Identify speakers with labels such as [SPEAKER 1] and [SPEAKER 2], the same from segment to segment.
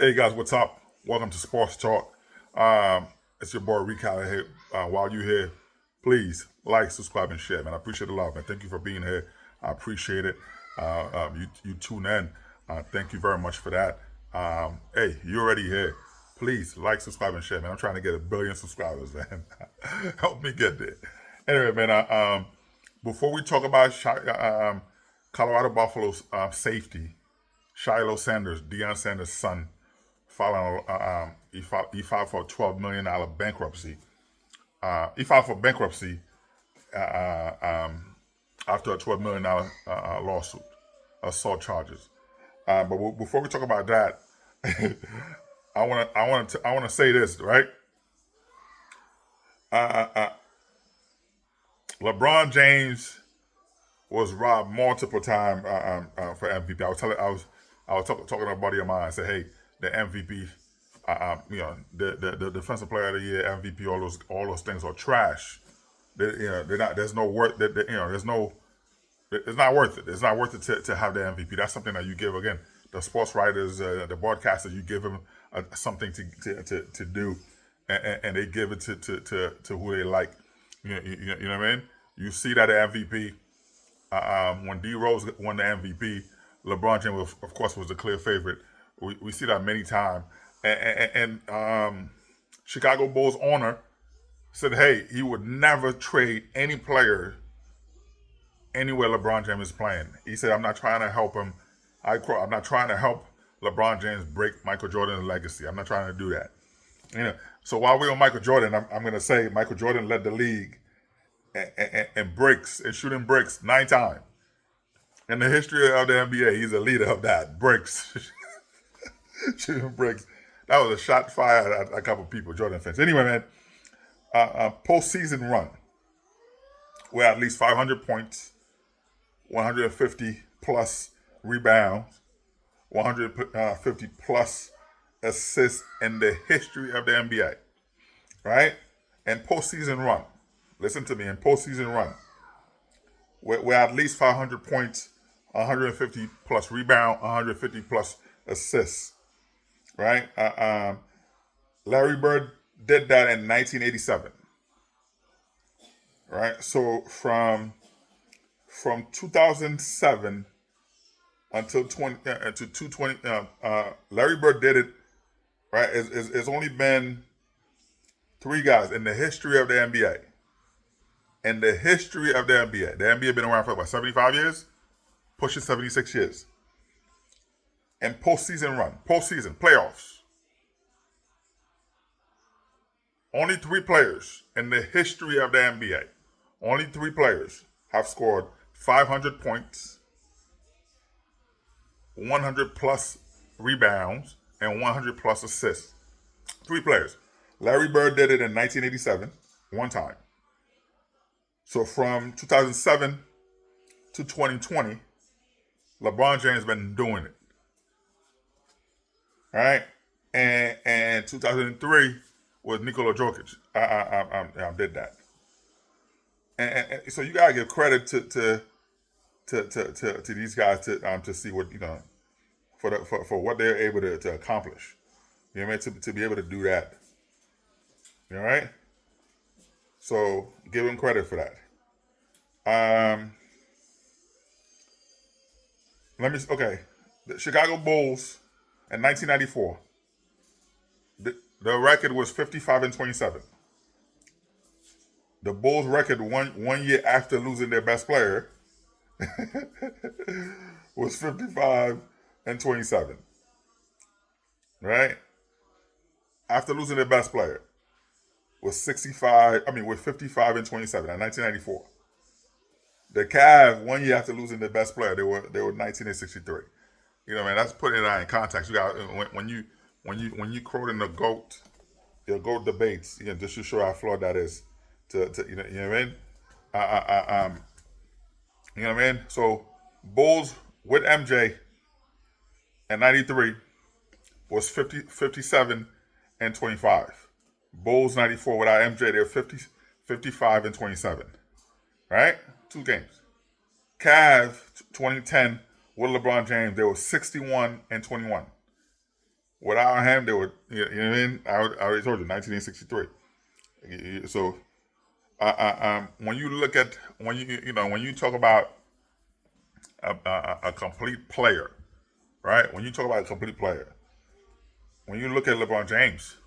[SPEAKER 1] Hey guys, what's up? Welcome to Sports Talk. It's your boy Rick here. While you're here, please like, subscribe, and share, man. I appreciate the love, man. Thank you for being here. I appreciate it. You tune in. Thank you very much for that. Hey, you're already here. Please like, subscribe, and share, man. I'm trying to get 1 billion subscribers, man. Help me get there. Anyway, man. Before we talk about Colorado Buffalo's safety, Shilo Sanders, Deion Sanders' son, he filed for a $12 million bankruptcy. He filed for bankruptcy after a $12 million lawsuit, assault charges. But before we talk about that, I want to say this, right? LeBron James was robbed multiple times for MVP. I was talking to a buddy of mine. I said, "Hey, the MVP, the defensive player of the year, MVP, all those things are trash. They're not. There's no worth. There's no. It's not worth it. It's not worth it to have the MVP. That's something that you give again. The sports writers, the broadcasters, you give them something to do, and they give it to who they like. You know what I mean? You see that at MVP. When D Rose won the MVP, LeBron James, of course, was the clear favorite. We see that many times. And Chicago Bulls owner said, hey, he would never trade any player anywhere LeBron James is playing. He said, I'm not trying to help him. I quote, I'm not trying to help LeBron James break Michael Jordan's legacy. I'm not trying to do that. So while we're on Michael Jordan, I'm going to say Michael Jordan led the league and bricks and shooting bricks 9 times. In the history of the NBA, he's a leader of that. Bricks. Shooting bricks. That was a shot fired at a couple people, Jordan fans. Anyway, man, postseason run where at least 500 points, 150 plus rebounds, 150 plus assists in the history of the NBA. Right? And postseason run. Listen to me, in postseason run, where at least 500 points, 150 plus rebound, 150 plus assists, right? Larry Bird did that in 1987, right? So from 2007 until 220, Larry Bird did it, right? It's only been 3 guys in the history of the NBA. In the history of the NBA. The NBA been around for about 75 years? Pushing 76 years. And postseason run, postseason, playoffs. Only 3 players in the history of the NBA, only 3 players have scored 500 points, 100 plus rebounds, and 100 plus assists. 3 players. Larry Bird did it in 1987, 1 time. So from 2007 to 2020, LeBron James has been doing it. All right? And 2003 was Nikola Jokic. I did that. And so you gotta give credit to these guys to see what for what they're able to accomplish. You know what I mean? To be able to do that. All right? So give him credit for that. The Chicago Bulls in 1994. The record was 55-27. The Bulls' record one year after losing their best player was 55-27. Right? After losing their best player was 55 in 1994. The Cavs, 1 year after losing their best player, they were 19-63. You know, man, that's putting it in context. You got when you quoting the GOAT debates, just to show how flawed that is. You know what I mean? You know what I mean? So Bulls with MJ in '93 was 57-25. Bulls 94 without MJ, they're 55-27. Right? 2 games. Cavs 2010 with LeBron James, they were 61-21. Without him, they would. You know what I mean? I already told you, 1963. So, when you look at when you talk about a complete player, right? When you talk about a complete player, when you look at LeBron James,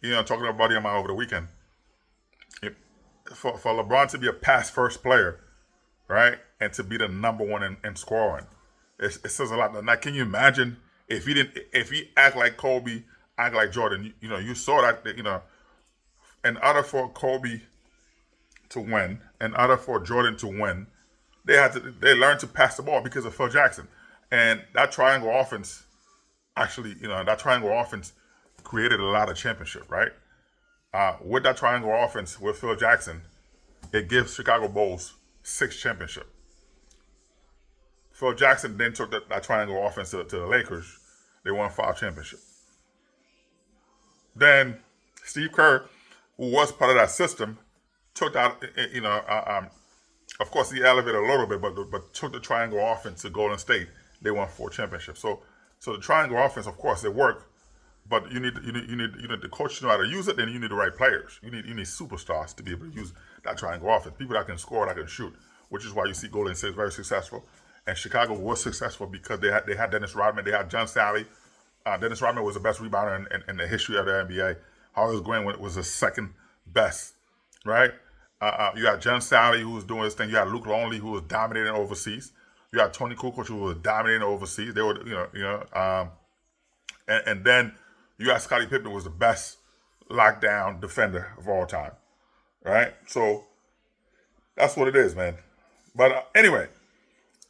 [SPEAKER 1] talking to a buddy of mine over the weekend, for LeBron to be a pass first player, right, and to be the number one in scoring, it says a lot. Now, can you imagine if he act like Kobe, act like Jordan? You saw that. In order for Kobe to win, in order for Jordan to win, they learned to pass the ball because of Phil Jackson, and that triangle offense actually, that triangle offense created a lot of championship, right? With that triangle offense with Phil Jackson, it gives Chicago Bulls 6 championships. Phil Jackson then took that triangle offense to the Lakers. They won 5 championships. Then Steve Kerr, who was part of that system, took that, of course he elevated a little bit, but took the triangle offense to Golden State. They won 4 championships. So the triangle offense, of course, it worked, but you need the coach to know how to use it. Then you need the right players. You need superstars to be able to use that triangle offense. People that can score, that can shoot, which is why you see Golden State is very successful, and Chicago was successful because they had Dennis Rodman, they had John Sally. Dennis Rodman was the best rebounder in the history of the NBA. Horace Grant was the second best, right? You had John Sally, who was doing his thing. You had Luke Longley, who was dominating overseas. You had Tony Kukoc, who was dominating overseas. They were, and then you had Scottie Pippen, who was the best lockdown defender of all time, right? So that's what it is, man. But anyway,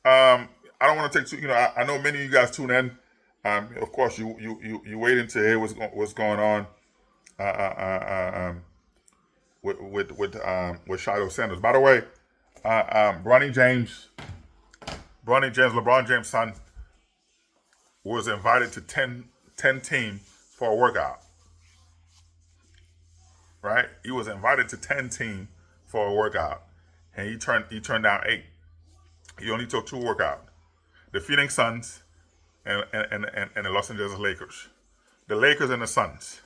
[SPEAKER 1] I don't want to take too. I know many of you guys tune in. Of course, you waiting to hear what's going on with Shilo Sanders. By the way, LeBron James' son, was invited to 10 teams for a workout. Right? He was invited to 10 teams for a workout, and he turned down 8. He only took 2 workouts: the Phoenix Suns and the Los Angeles Lakers. The Lakers and the Suns.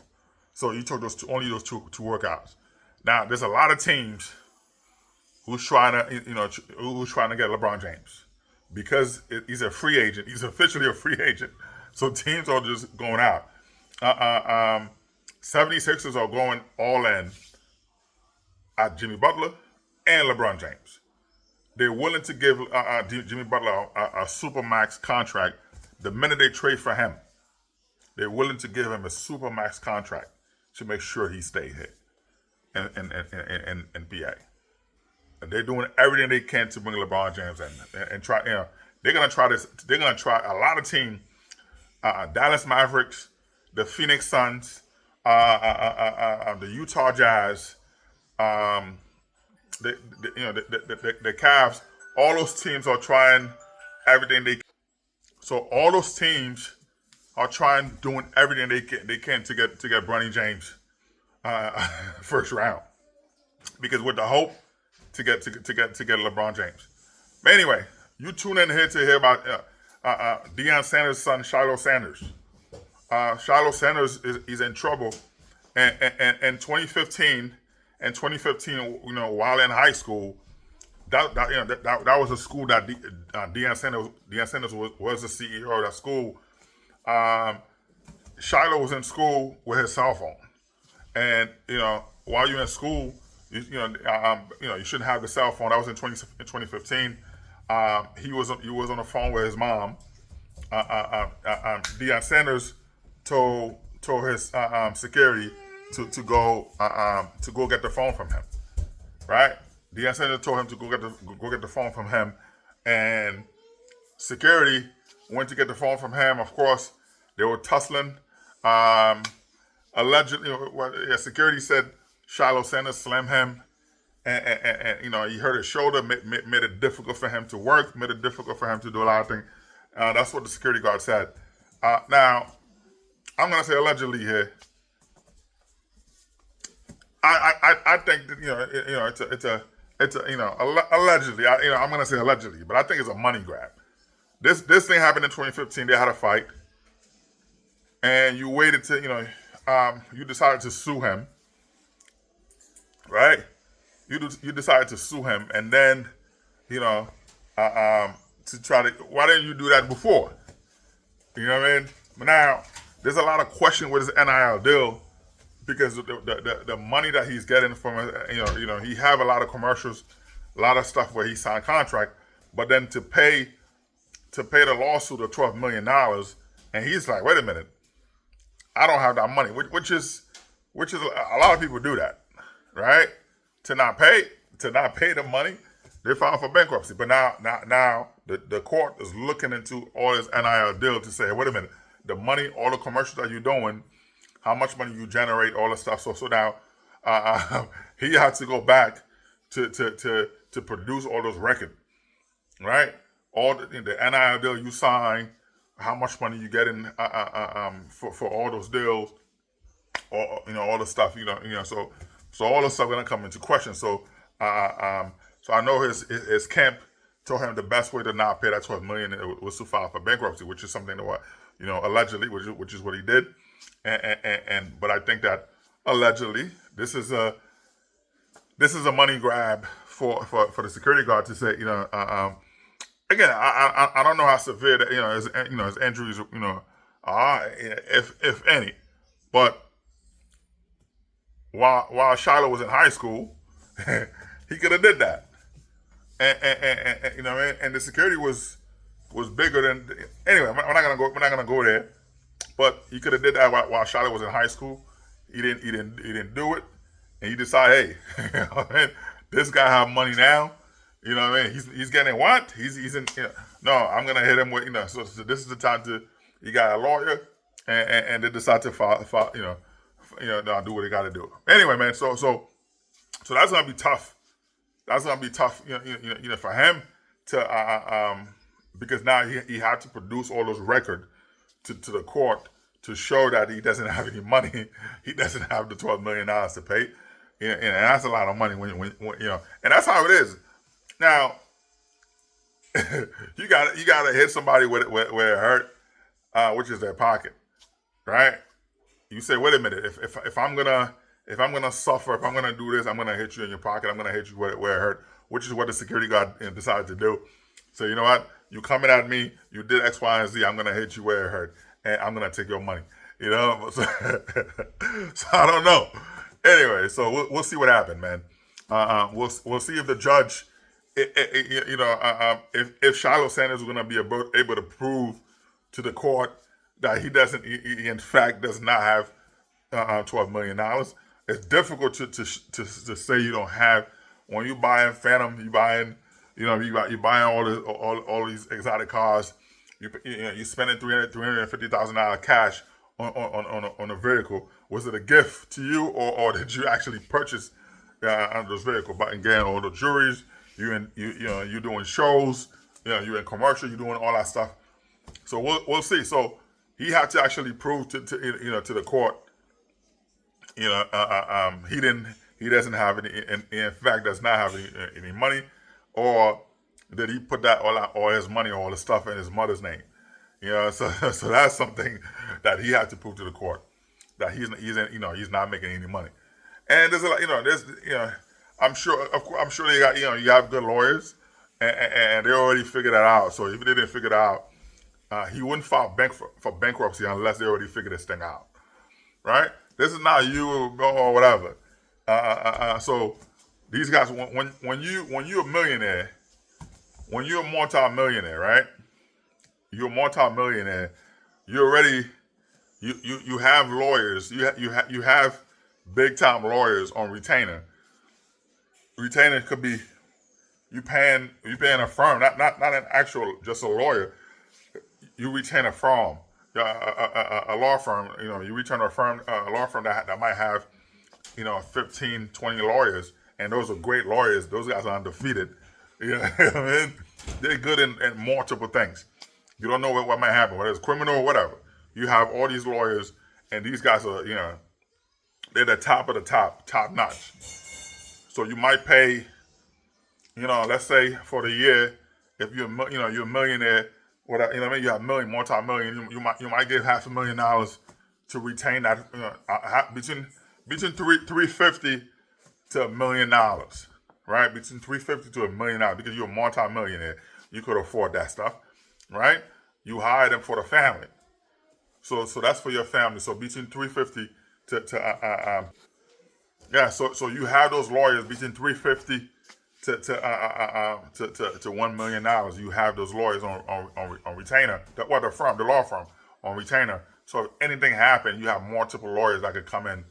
[SPEAKER 1] So you took only those two workouts. Now there's a lot of teams who's trying to get LeBron James because he's a free agent. He's officially a free agent. So teams are just going out. 76ers are going all in at Jimmy Butler and LeBron James. They're willing to give Jimmy Butler a supermax contract the minute they trade for him. They're willing to give him a supermax contract to make sure he stays here in PA. And they're doing everything they can to bring LeBron James in and try. They're gonna try this. They're gonna try a lot of teams. Dallas Mavericks, the Phoenix Suns, the Utah Jazz, the Cavs. All those teams are trying everything they can. So all those teams are doing everything they can to get Bronny James first round, because with the hope to get LeBron James. But anyway, you tune in here to hear about Deion Sanders' son, Shilo Sanders. Shilo Sanders is in trouble, and 2015, while in high school, that was a school that Deion Sanders was the CEO of that school. Shilo was in school with his cell phone, and while you're in school, you shouldn't have the cell phone. That was in 2015. He was on the phone with his mom. Deion Sanders told his security to go get the phone from him, right? Deion Sanders told him to go get the phone from him, and security went to get the phone from him. Of course, they were tussling. Allegedly, security said Shilo Sanders slammed him, and he hurt his shoulder, made it difficult for him to work, made it difficult for him to do a lot of things. That's what the security guard said. Now, I'm gonna say allegedly here. I think that it's allegedly. I'm gonna say allegedly, but I think it's a money grab. This thing happened in 2015. They had a fight. and you waited to, you decided to sue him, right? You decided to sue him, and then, you know, to try to. Why didn't you do that before? You know what I mean? But now there's a lot of question with his NIL deal because the money that he's getting from it, he have a lot of commercials, a lot of stuff where he signed contract, but then to pay the lawsuit of $12 million, and he's like, wait a minute, I don't have that money, which is a lot of people do that, right? To not pay the money, they file for bankruptcy. But now the court is looking into all his NIL deal to say, wait a minute, the money, all the commercials that you're doing, how much money you generate, all the stuff. So now he had to go back to produce all those records, right? All the NIL deal you sign, how much money you get in for all those deals, or all the stuff, so all the stuff gonna come into question. So so I know his camp told him the best way to not pay that $12 million was to file for bankruptcy, which is something that allegedly, which is what he did, but I think that allegedly this is a money grab for the security guard to say, again, I don't know how severe that his injuries are, if any, but while Shiloh was in high school, he could have did that, and you know what I mean? And the security was bigger than. Anyway, we're not gonna go there, but he could have did that while Shiloh was in high school. He didn't do it, and he decided, hey, this guy have money now. You know what I mean? He's getting what? He's in. No, I'm gonna hit him with. So this is the time to. He got a lawyer, and they decide to file. Do what they got to do. Anyway, man. So that's gonna be tough. That's gonna be tough. For him to because now he had to produce all those records to the court to show that he doesn't have any money. He doesn't have the $12 million to pay. And that's a lot of money when and that's how it is. Now, you gotta hit somebody where it hurt, which is their pocket, right? You say, wait a minute, if I'm gonna suffer, if I'm gonna do this, I'm gonna hit you in your pocket. I'm gonna hit you where it hurt, which is what the security guard decided to do. So you know what? You coming at me, you did X, Y, and Z. I'm gonna hit you where it hurt, and I'm gonna take your money. So, so I don't know. Anyway, so we'll see what happens, man. We'll see if the judge. If Shilo Sanders is going to be able to prove to the court that he in fact does not have $12 million, it's difficult to say you don't have. When you buying Phantom, you buying all these exotic cars. You spending $350,000 cash on a vehicle. Was it a gift to you, or did you actually purchase this vehicle? But again, all the juries. You're doing shows, you're in commercial, you're doing all that stuff. So we'll see. So he had to actually prove to the court, he doesn't have any, in fact does not have any money, or did he put that all his money, all the stuff in his mother's name? So that's something that he had to prove to the court, that he's not making any money. And there's a lot, I'm sure they got, you have good lawyers, and they already figured that out. So if they didn't figure it out, he wouldn't file for bankruptcy unless they already figured this thing out, right? This is not you or whatever. So these guys, when you're a millionaire, when you're a multi-millionaire, right? You're a multi-millionaire. You already you have lawyers. You have big time lawyers on retainer. Retainer could be you paying a firm, not an actual just a lawyer. You retain a firm, a law firm. You retain a law firm that might have 15, 20 lawyers, and those are great lawyers. Those guys are undefeated. What I mean? They're good in multiple things. You don't know what might happen, whether it's criminal or whatever. You have all these lawyers, and these guys are they're the top of the top notch. So you might pay, let's say for the year, if you're a millionaire, whatever, you have multi-million, you might give $500,000 to retain that, between 350 to $1 million, right? Between 350 to $1 million, because you're a multi-millionaire, you could afford that stuff, right? You hire them for the family, so that's for your family. So between 350 yeah, so you have those lawyers between 350 to $1 million. You have those lawyers on retainer. The law firm on retainer. So if anything happened, you have multiple lawyers that could come in,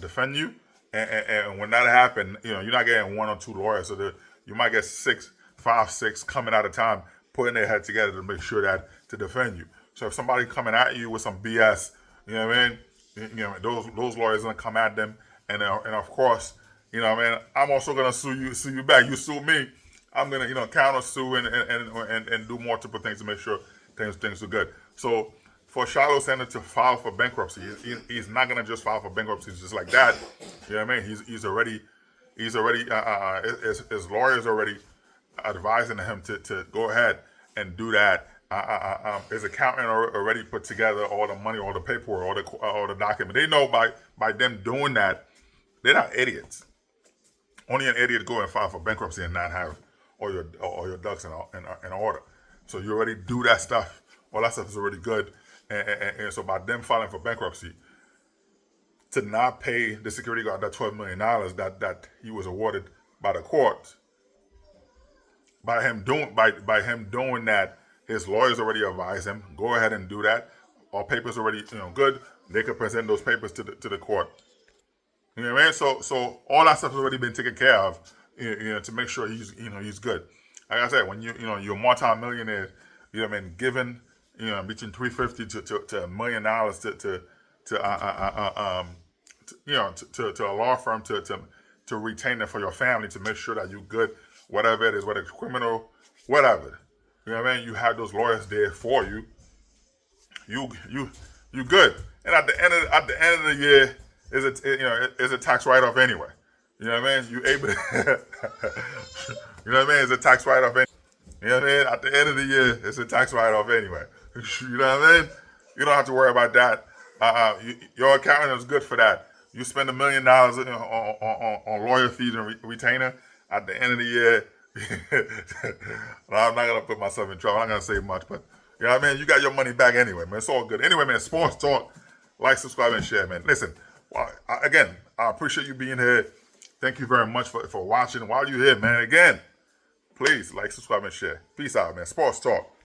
[SPEAKER 1] defend you. And when that happened, you're not getting one or two lawyers. So you might get five, six coming at a time, putting their head together to make sure that to defend you. So if somebody coming at you with some BS, you know what I mean? Those lawyers gonna come at them, and of course, I'm also gonna sue you back. You sue me, I'm gonna counter sue and do multiple things to make sure things are good. So for Shilo Sanders to file for bankruptcy, he's not gonna just file for bankruptcy just like that. You know what I mean? He's already his lawyers already advising him to go ahead and do that. His accountant already put together all the money, all the paperwork, all the document. They know by them doing that, they're not idiots. Only an idiot go and file for bankruptcy and not have all your ducks in order. So you already do that stuff. All that stuff is already good. And so by them filing for bankruptcy, to not pay the security guard that $12 million that he was awarded by the court, by him doing that, his lawyers already advised him, go ahead and do that. All papers already good. They could present those papers to the court. You know what I mean? So all that stuff has already been taken care of, to make sure he's good. Like I said, when you're multi-millionaire, given between 350 to $1 million to a law firm to retain it for your family, to make sure that you're good, whatever it is, whether it's criminal, whatever. You know what I mean? You have those lawyers there for you. You good. And at the end of the year, is a tax write-off anyway. You know what I mean? You able to, you know what I mean? It's a tax write-off anyway. You know what I mean? At the end of the year, it's a tax write-off anyway. You know what I mean? You don't have to worry about that. Your accountant is good for that. You spend $1 million on lawyer fees and retainer. At the end of the year, I'm not gonna put myself in trouble. I'm not gonna say much, but you know what I mean? You got your money back anyway, man. It's all good. Anyway, man, sports talk. Like, subscribe, and share, man. Listen, again, I appreciate you being here. Thank you very much for watching. While you're here, man, again, please like, subscribe, and share. Peace out, man. Sports talk.